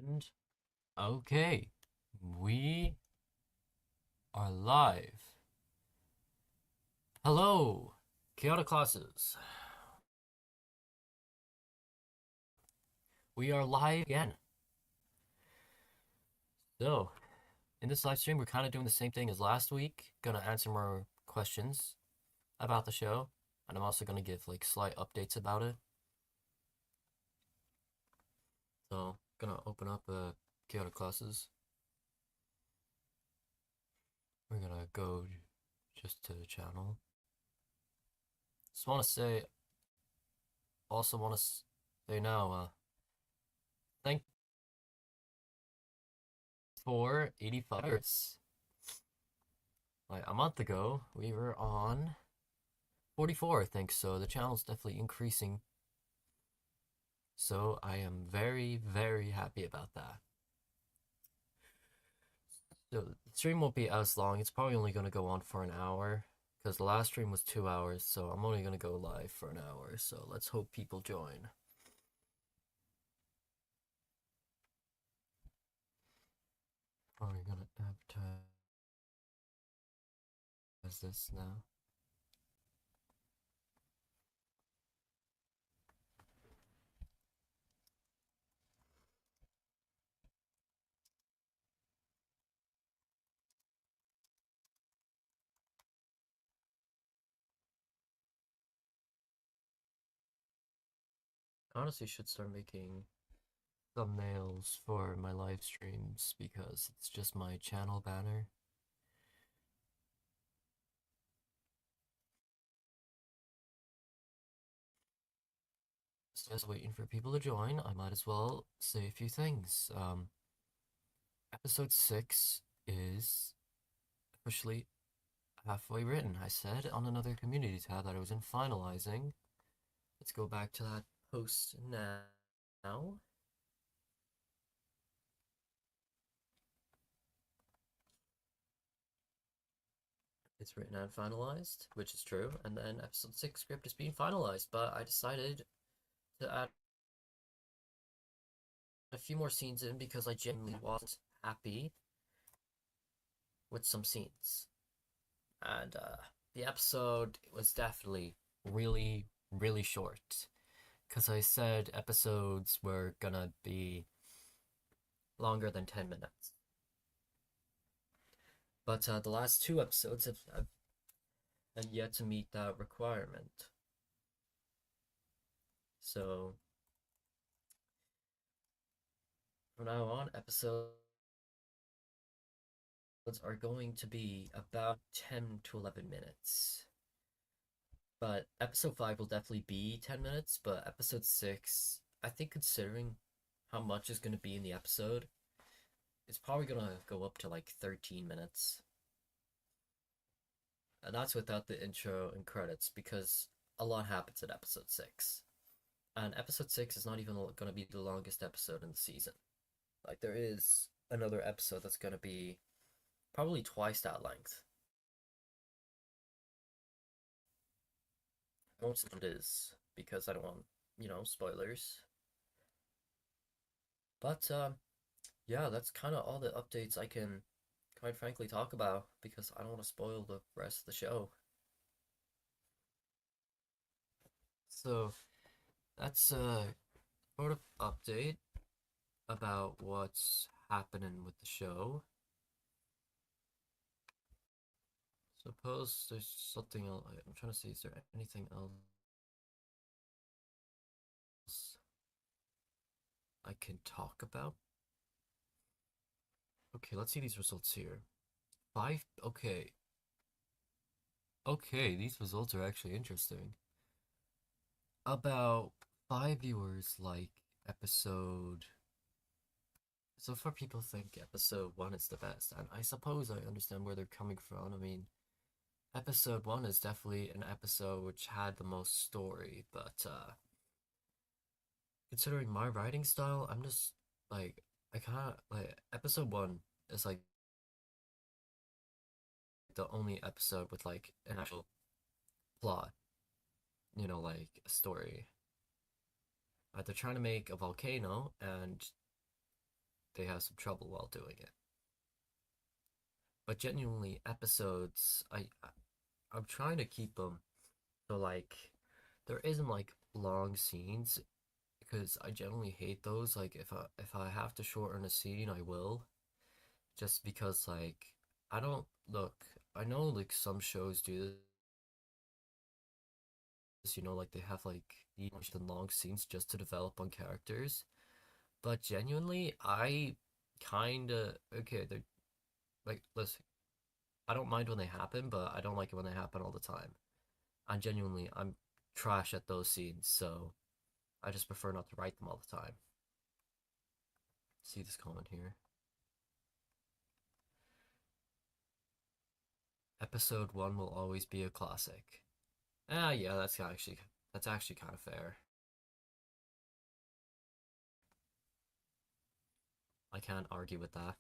And okay, we are live. Hello, chaotic classes. We are live again. So, in this live stream, we're kind of doing the same thing as last week. Gonna answer more questions about the show, and I'm also gonna give like slight updates about it. So, gonna open up chaotic classes. We're gonna go just to the channel. Just want to say, also want to say now, thank for 85 hours. Like a month ago, we were on 44, I think, so the channel's definitely increasing. So I am very, very happy about that. So the stream won't be as long. It's probably only going to go on for an hour because the last stream was 2 hours, so I'm only going to go live for an hour. So let's hope people join. Probably going to advertise this now. Honestly, should start making thumbnails for my live streams because it's just my channel banner. Just waiting for people to join. I might as well say a few things. Episode 6 is officially halfway written. I said on another community tab that I was in finalizing. Let's go back to that post now. It's written and finalized, which is true. And then episode 6 script is being finalized, but I decided to add a few more scenes in because I genuinely wasn't happy with some scenes. And the episode was definitely really, really short. Because I said episodes were gonna be longer than 10 minutes. But the last two episodes have yet to meet that requirement. So, from now on, episodes are going to be about 10 to 11 minutes. But episode 5 will definitely be 10 minutes, but episode 6, I think considering how much is going to be in the episode, it's probably going to go up to like 13 minutes. And that's without the intro and credits because a lot happens in episode 6. And episode 6 is not even going to be the longest episode in the season. Like, there is another episode that's going to be probably twice that length. I won't say what it is because I don't want, spoilers. But, yeah, that's kind of all the updates I can, quite frankly, talk about because I don't want to spoil the rest of the show. So, that's a sort of update about what's happening with the show. Suppose there's something else. I'm trying to see, is there anything else I can talk about? Okay, let's see these results here. Five, okay. Okay, these results are actually interesting. About 5 viewers like episode. So far, people think episode 1 is the best, and I suppose I understand where they're coming from. I mean, episode 1 is definitely an episode which had the most story, but considering my writing style, I'm just like I can't like episode 1 is like the only episode with like an actual plot, like a story. They're trying to make a volcano, and they have some trouble while doing it. But genuinely, episodes, I'm trying to keep them so like there isn't like long scenes because I generally hate those. Like if I have to shorten a scene, I will. Just because like I don't look. I know like some shows do this, like they have like these long scenes just to develop on characters. But genuinely, I kinda okay. They're like listen. I don't mind when they happen, but I don't like it when they happen all the time. I'm trash at those scenes, so I just prefer not to write them all the time. See this comment here. Episode 1 will always be a classic. Ah, yeah, that's actually kind of fair. I can't argue with that.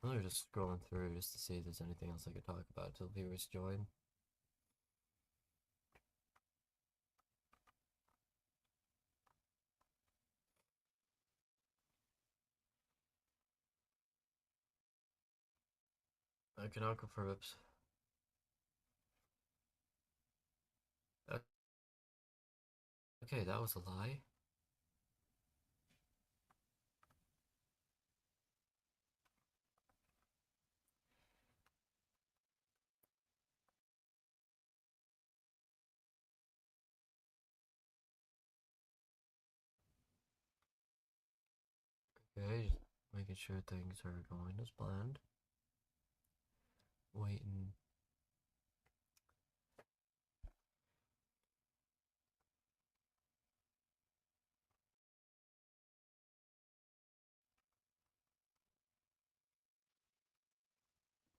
I'm really just scrolling through just to see if there's anything else I could talk about until viewers join. I cannot confirm it. Okay, that was a lie. Okay, just making sure things are going as planned. Waiting.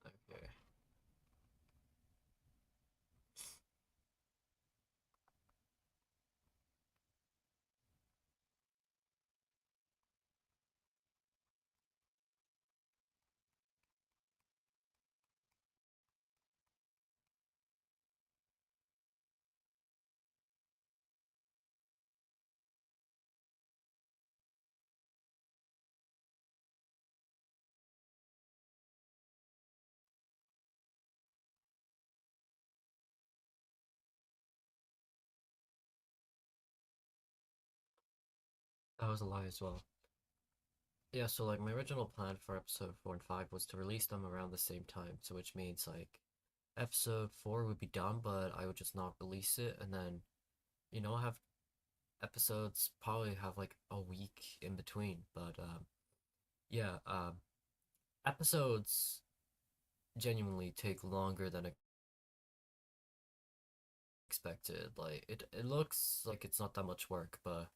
Okay. That was a lie as well. Yeah, so like my original plan for episode 4 and 5 was to release them around the same time, so which means like episode 4 would be done, but I would just not release it, and then, have episodes probably have like a week in between. But yeah, episodes genuinely take longer than expected. Like it looks like it's not that much work, but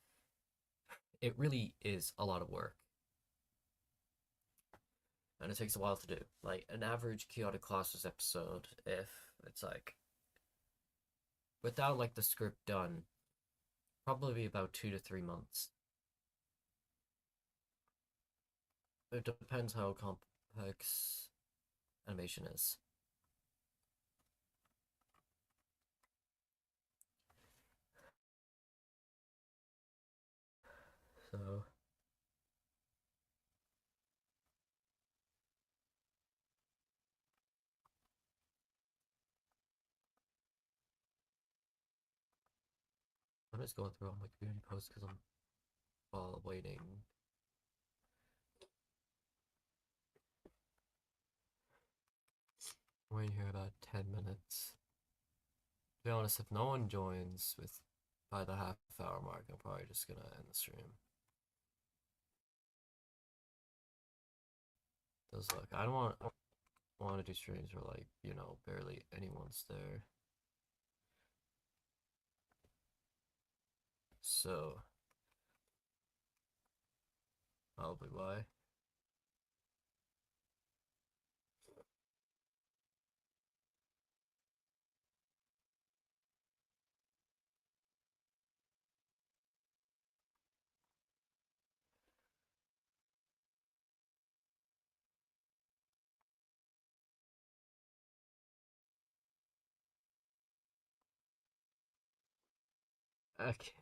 it really is a lot of work. And it takes a while to do. Like an average chaotic classes episode, if it's like without like the script done, probably be about 2 to 3 months. It depends how complex animation is. So I'm just going through all my community posts because I'm while waiting. Waiting here about 10 minutes. To be honest, if no one joins with by the half-hour mark, I'm probably just gonna end the stream. Cause look, I don't want to do streams where like barely anyone's there. So probably why. Okay.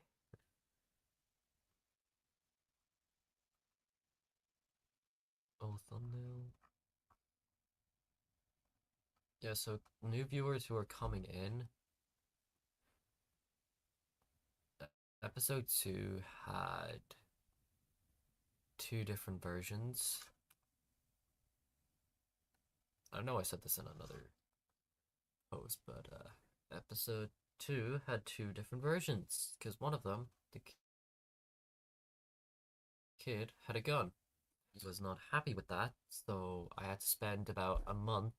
Oh, thumbnail. Yeah, so new viewers who are coming in, episode 2 had two different versions. I know I said this in another post, but episode 2 had two different versions because one of them, the kid, had a gun. He was not happy with that, so I had to spend about a month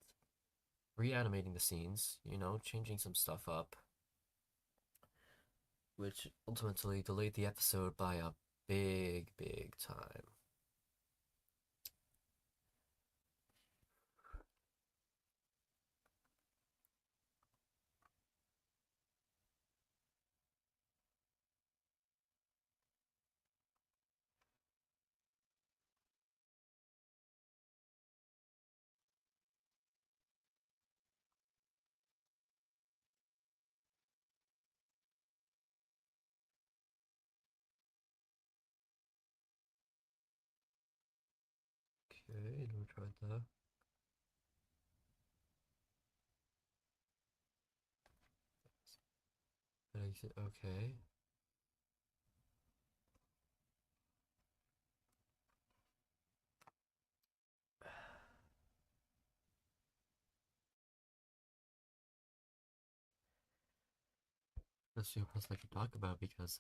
reanimating the scenes, changing some stuff up, which ultimately delayed the episode by a big, big time. Okay, never tried that. Okay. Let's see what else I can talk about because,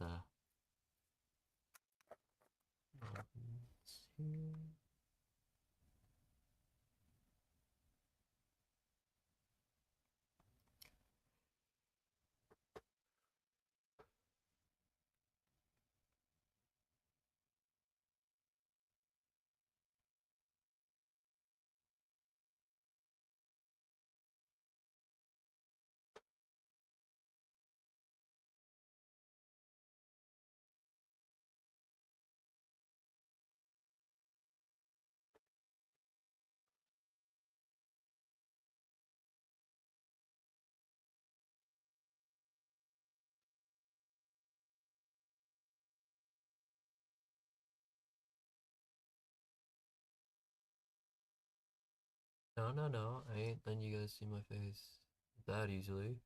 let's see. No, no, no. I ain't letting you guys see my face that easily.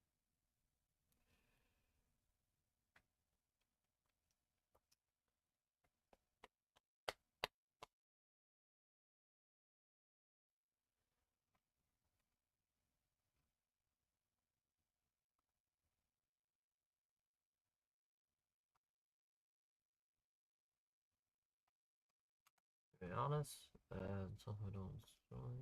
To be honest, and something I don't enjoy.